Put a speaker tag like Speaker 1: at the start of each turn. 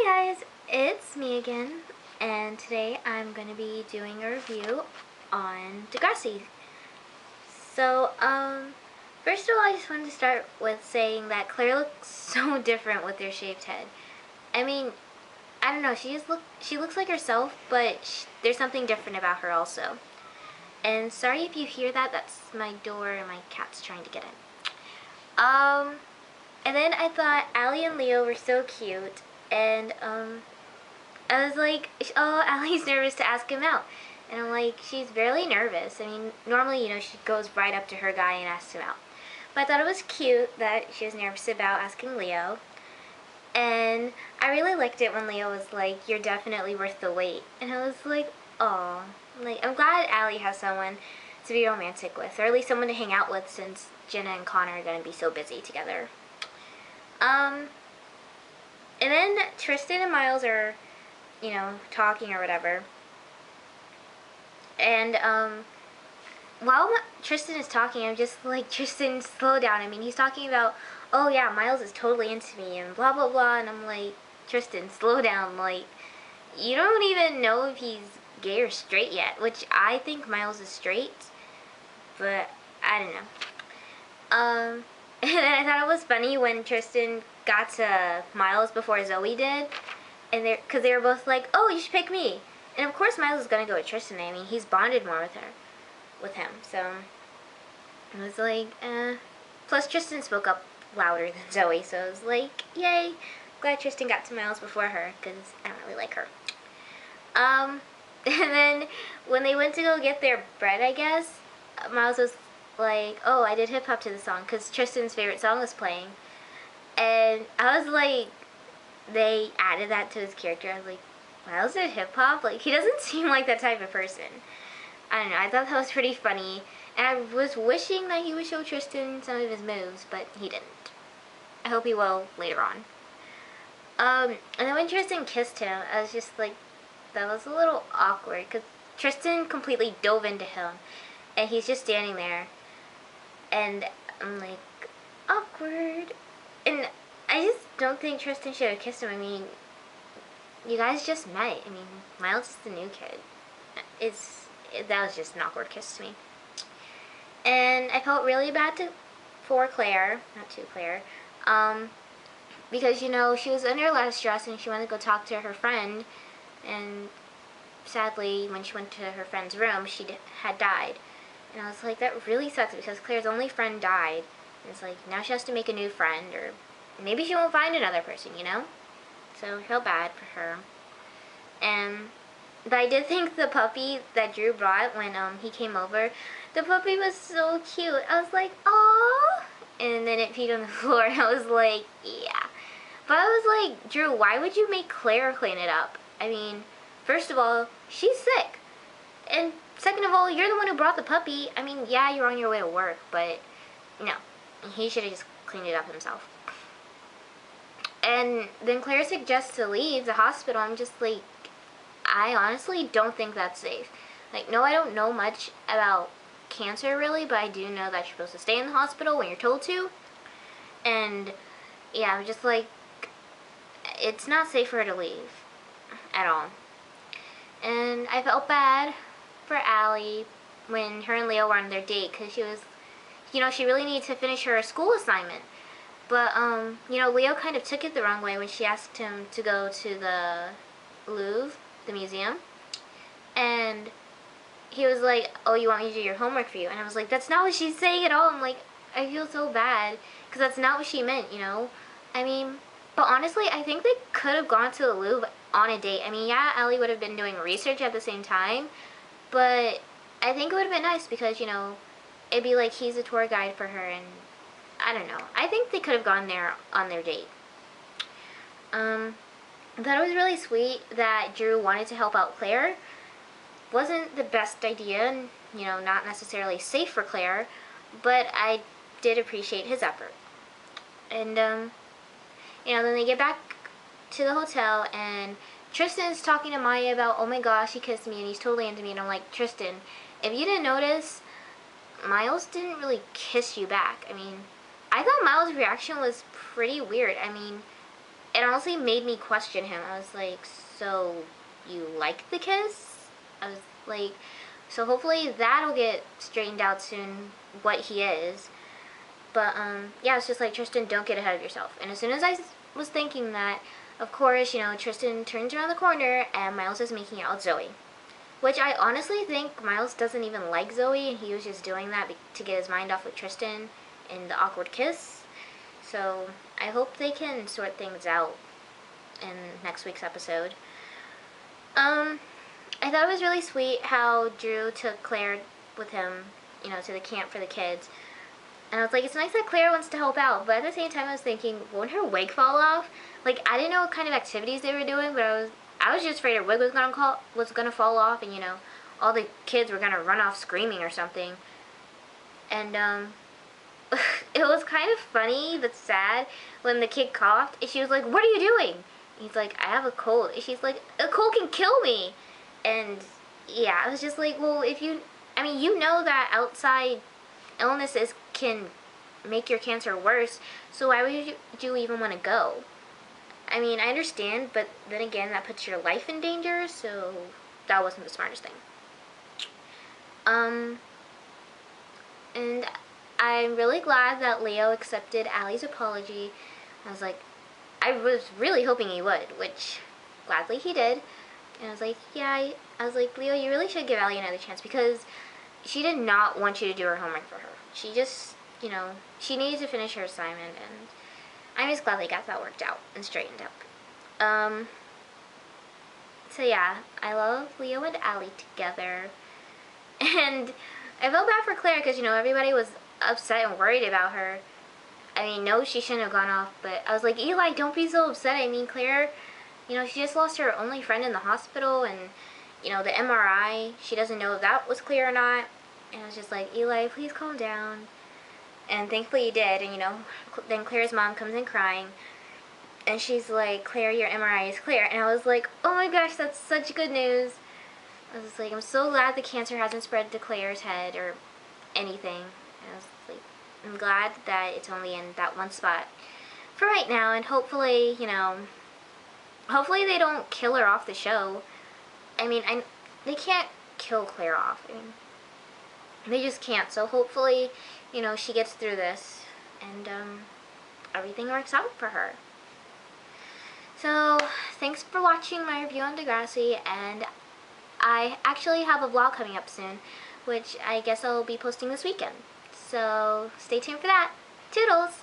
Speaker 1: Hi guys, it's me again, and today I'm going to be doing a review on Degrassi. So, first of all, I just wanted to start with saying that Claire looks so different with her shaved head. I mean, I don't know, she looks like herself, but there's something different about her also. And sorry if you hear that, that's my door and my cat's trying to get in. And then I thought Allie and Leo were so cute, and I was like, oh, Allie's nervous to ask him out. And I'm like, she's barely nervous. I mean, normally, she goes right up to her guy and asks him out. But I thought it was cute that she was nervous about asking Leo. And I really liked it when Leo was like, you're definitely worth the wait. And I was like, oh. Like, I'm glad Allie has someone to be romantic with, or at least someone to hang out with, since Jenna and Connor are going to be so busy together. And then Tristan and Miles are, talking or whatever. And, while Tristan is talking, I'm just like, Tristan, slow down. I mean, he's talking about, oh yeah, Miles is totally into me and blah, blah, blah. And I'm like, Tristan, slow down. Like, you don't even know if he's gay or straight yet, which I think Miles is straight, but I don't know. And then I thought it was funny when Tristan got to Miles before Zoe did, and because they were both like, oh, you should pick me. And of course Miles is going to go with Tristan. I mean, he's bonded more with him, so I was like, Plus Tristan spoke up louder than Zoe, so I was like, yay, glad Tristan got to Miles before her, because I don't really like her. And then when they went to go get their bread, I guess, Miles was like, oh, I did hip-hop to the song, because Tristan's favorite song was playing. And I was like, they added that to his character. I was like, Miles did hip-hop? Like, he doesn't seem like that type of person. I don't know, I thought that was pretty funny. And I was wishing that he would show Tristan some of his moves, but he didn't. I hope he will later on. And then when Tristan kissed him, I was just like, that was a little awkward, because Tristan completely dove into him, and he's just standing there, and I'm like, awkward. And I just don't think Tristan should have kissed him. I mean, you guys just met. I mean, Miles is the new kid. That was just an awkward kiss to me. And I felt really bad for Claire, not to Claire, because, she was under a lot of stress and she wanted to go talk to her friend, and sadly, when she went to her friend's room, she had died. And I was like, that really sucks, because Claire's only friend died. And it's like, now she has to make a new friend, or maybe she won't find another person, So I felt bad for her. But I did think the puppy that Drew brought when he came over, the puppy was so cute. I was like, aww. And then it peed on the floor, and I was like, yeah. But I was like, Drew, why would you make Claire clean it up? I mean, first of all, she's sick. And second of all, you're the one who brought the puppy. I mean, yeah, you're on your way to work, but no. He should have just cleaned it up himself. And then Claire suggests to leave the hospital. I'm just like, I honestly don't think that's safe. Like, no, I don't know much about cancer really, but I do know that you're supposed to stay in the hospital when you're told to. And yeah, I'm just like, it's not safe for her to leave at all. And I felt bad for Allie when her and Leo were on their date, because she was, she really needed to finish her school assignment. But, Leo kind of took it the wrong way when she asked him to go to the Louvre, the museum. And he was like, oh, you want me to do your homework for you? And I was like, that's not what she's saying at all. I'm like, I feel so bad, because that's not what she meant, I mean, but honestly, I think they could have gone to the Louvre on a date. I mean, yeah, Allie would have been doing research at the same time, but I think it would have been nice because, it'd be like he's a tour guide for her, and I don't know. I think they could have gone there on their date. I thought it was really sweet that Drew wanted to help out Claire. Wasn't the best idea, and, not necessarily safe for Claire, but I did appreciate his effort. And, then they get back to the hotel, and Tristan's talking to Maya about, oh my gosh, he kissed me, and he's totally into me, and I'm like, Tristan, if you didn't notice, Miles didn't really kiss you back. I mean, I thought Miles' reaction was pretty weird. I mean, it honestly made me question him. I was like, so you like the kiss? I was like, so hopefully that'll get straightened out soon, what he is. But, yeah, it's just like, Tristan, don't get ahead of yourself. And as soon as I was thinking that, of course, you know, Tristan turns around the corner and Miles is making out with Zoe. Which I honestly think Miles doesn't even like Zoe, and he was just doing that to get his mind off with Tristan in the awkward kiss. So I hope they can sort things out in next week's episode. I thought it was really sweet how Drew took Claire with him, you know, to the camp for the kids. And I was like, it's nice that Claire wants to help out, but at the same time I was thinking, won't her wig fall off? Like, I didn't know what kind of activities they were doing, but I was just afraid her wig was gonna fall off, and, you know, all the kids were gonna run off screaming or something. And it was kind of funny but sad when the kid coughed, and she was like, what are you doing? And he's like, I have a cold. And she's like, a cold can kill me. And yeah, I was just like, well, I mean, you know that outside illnesses can make your cancer worse, so why would you even want to go? I mean, I understand, but then again, that puts your life in danger, so that wasn't the smartest thing. And I'm really glad that Leo accepted Allie's apology. I was like, I was really hoping he would, which gladly he did. And I was like, yeah, I was like, Leo, you really should give Allie another chance, because she did not want you to do her homework for her. She just, you know, she needed to finish her assignment, and I'm just glad they got that worked out and straightened out. So yeah, I love Leo and Allie together. And I felt bad for Claire because, you know, everybody was upset and worried about her. I mean, no, she shouldn't have gone off, but I was like, Eli, don't be so upset. I mean, Claire, you know, she just lost her only friend in the hospital, and, you know, the MRI, she doesn't know if that was clear or not. And I was just like, Eli, please calm down. And thankfully he did, and, you know, then Claire's mom comes in crying, and she's like, Claire, your MRI is clear. And I was like, oh my gosh, that's such good news. I was like, I'm so glad the cancer hasn't spread to Claire's head or anything. And I was like, I'm glad that it's only in that one spot for right now, and hopefully, you know, hopefully they don't kill her off the show. I mean, they can't kill Claire off. I mean, they just can't. So hopefully, you know, she gets through this, and everything works out for her. So, thanks for watching my review on Degrassi, and I actually have a vlog coming up soon, which I guess I'll be posting this weekend. So, stay tuned for that. Toodles!